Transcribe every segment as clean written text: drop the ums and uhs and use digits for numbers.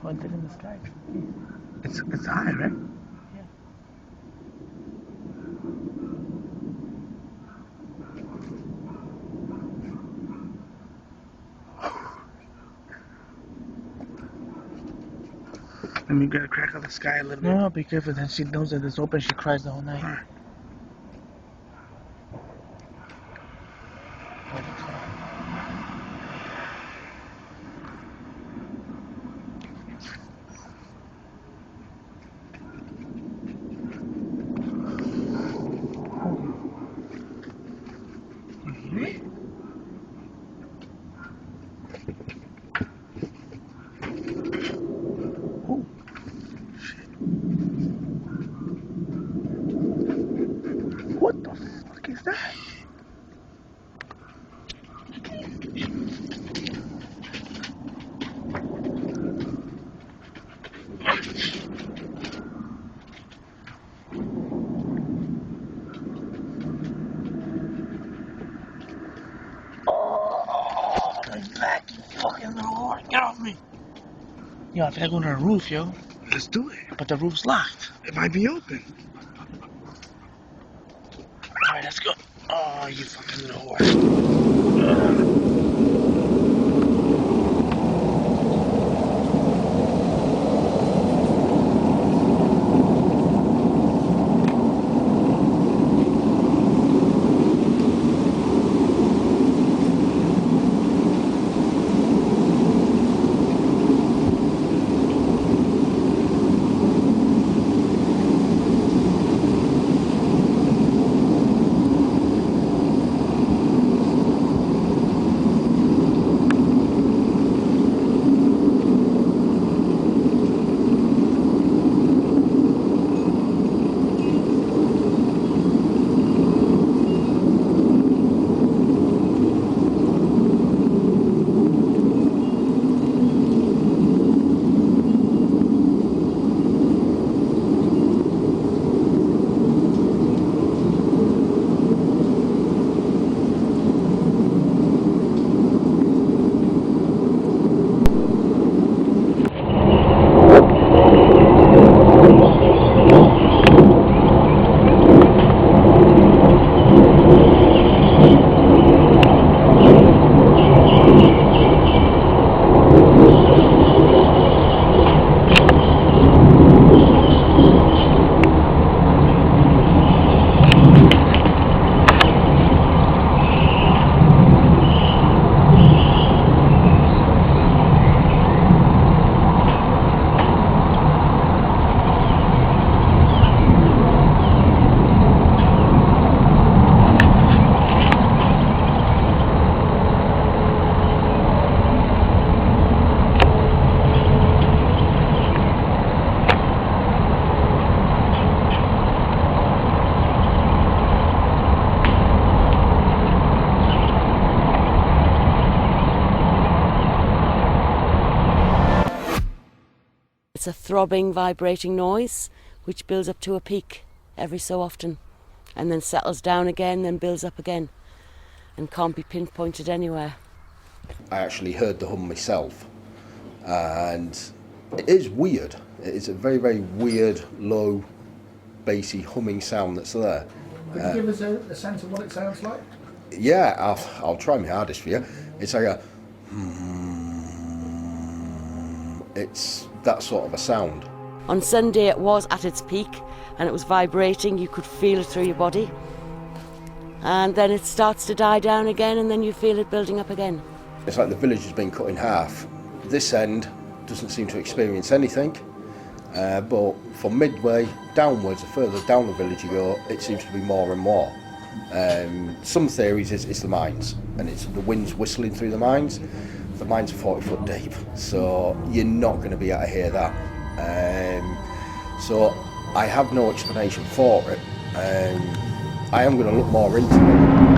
pointed in the sky. It's high, right? Yeah. Let me get a crack of the sky a little bit. No, be careful. Then she knows that it's open. She cries the whole night. Alright. You hear it? Oh, shit. What the fuck is that? Oh, my back, you fucking little whore. Get off me. Yo, I feel like going to the roof, yo. Let's do it. But the roof's locked. It might be open. Alright, let's go. Oh, you fucking little whore. It's a throbbing, vibrating noise which builds up to a peak every so often and then settles down again, then builds up again and can't be pinpointed anywhere. I actually heard the hum myself, and it is weird. It is a very, very weird, low, bassy humming sound that's there. Could you give us a sense of what it sounds like? Yeah, I'll try my hardest for you. It's like a... It's that sort of a sound. On Sunday it was at its peak and it was vibrating, you could feel it through your body. And then it starts to die down again and then you feel it building up again. It's like the village has been cut in half. This end doesn't seem to experience anything, but from Midway downwards, the further down the village you go, it seems to be more and more. Some theories it's the mines, and it's the wind's whistling through the mines. The mines are 40 foot deep, so you're not going to be able to hear that. So I have no explanation for it. I am going to look more into it.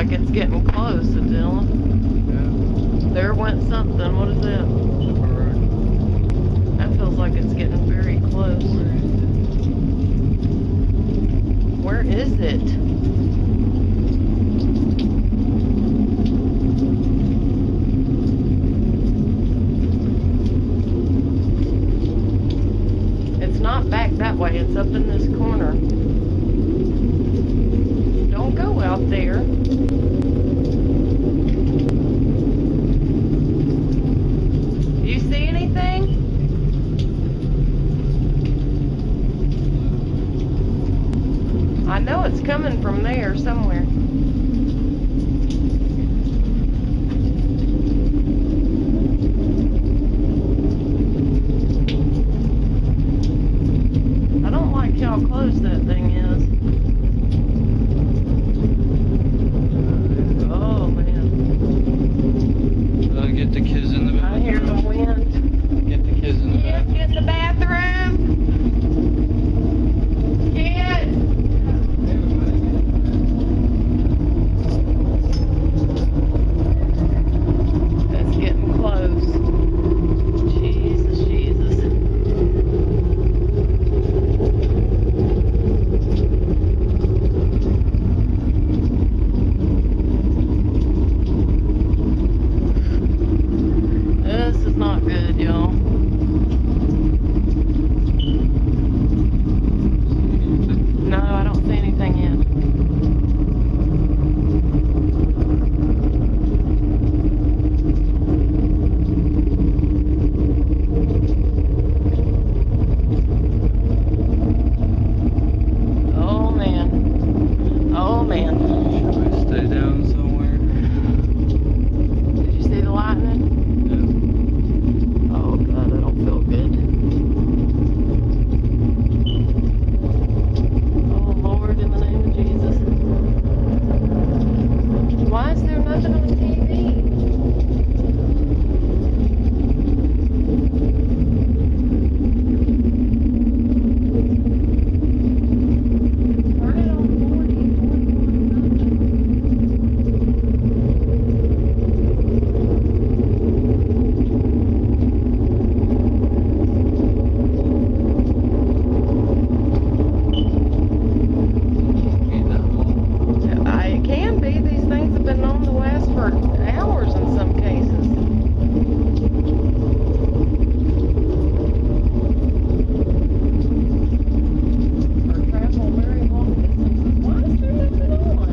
like it's getting close, Dylan. Yeah. There went something. What is that? The bird. That feels like it's getting very close. Where is it? It's not back that way. It's up in this corner. Don't go out there. You see anything? I know it's coming from there somewhere. I don't like how close that thing is. Oh man. Get the kids in the bathroom. I hear the wind. Get the kids in the Kids, bathroom. get in the bathroom. Kids. That's getting close. Jesus, Jesus. This is not good, y'all. No, I don't see anything yet. Oh man. Oh man. Should we stay down somewhere? Did you see the lightning? Yeah. Oh god, I don't feel good. Oh Lord, in the name of Jesus. Why is there nothing on TV? Turn it on 40. Ain't that long? It can be. These things have been on the last for hours in some cases. Or travel very long distances. Why is there nothing on?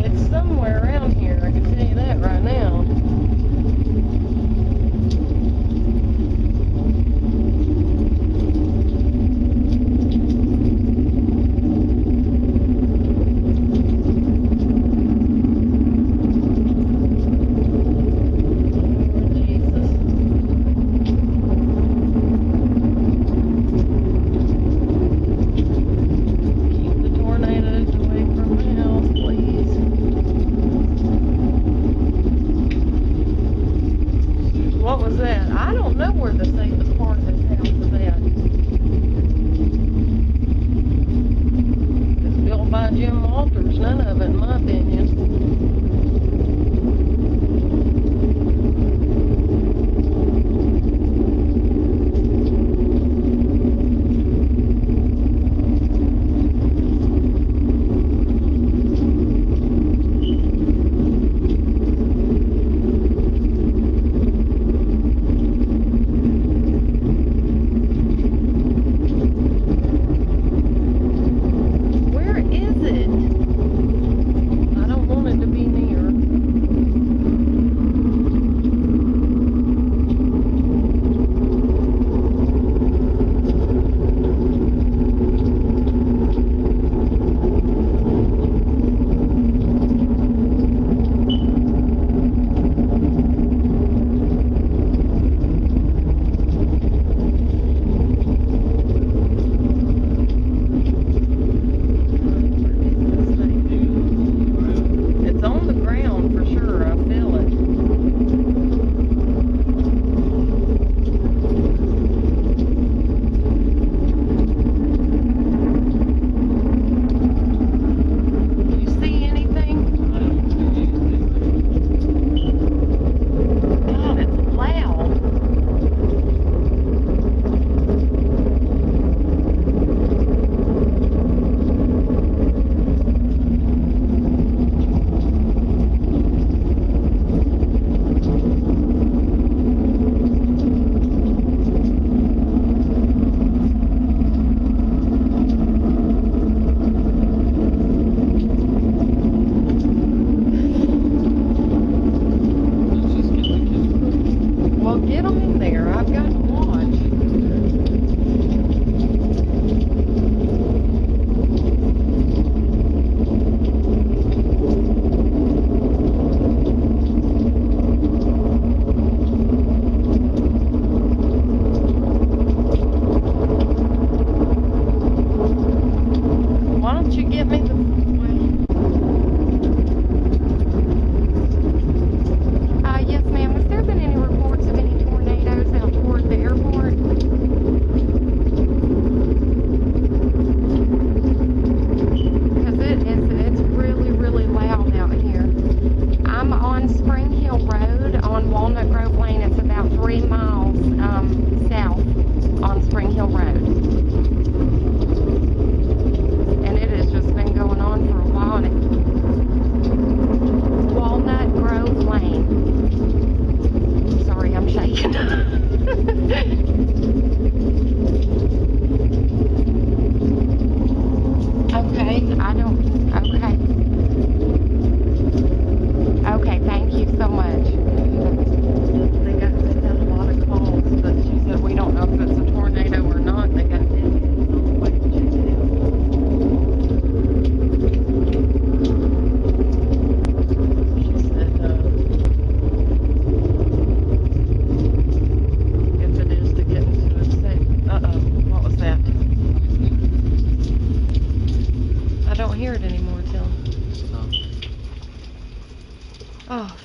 It's somewhere around here, I can tell you that right now. Lord Jesus. Keep the tornadoes away from the house, please. What was that? I don't know where the safest part of this house is at. It's built by Jim Walters, none of it, in my opinion. Where is it? I don't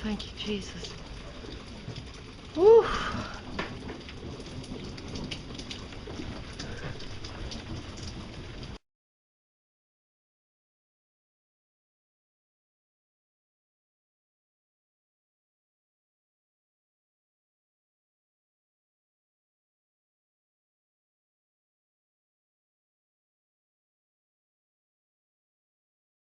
thank you, Jesus. Woo.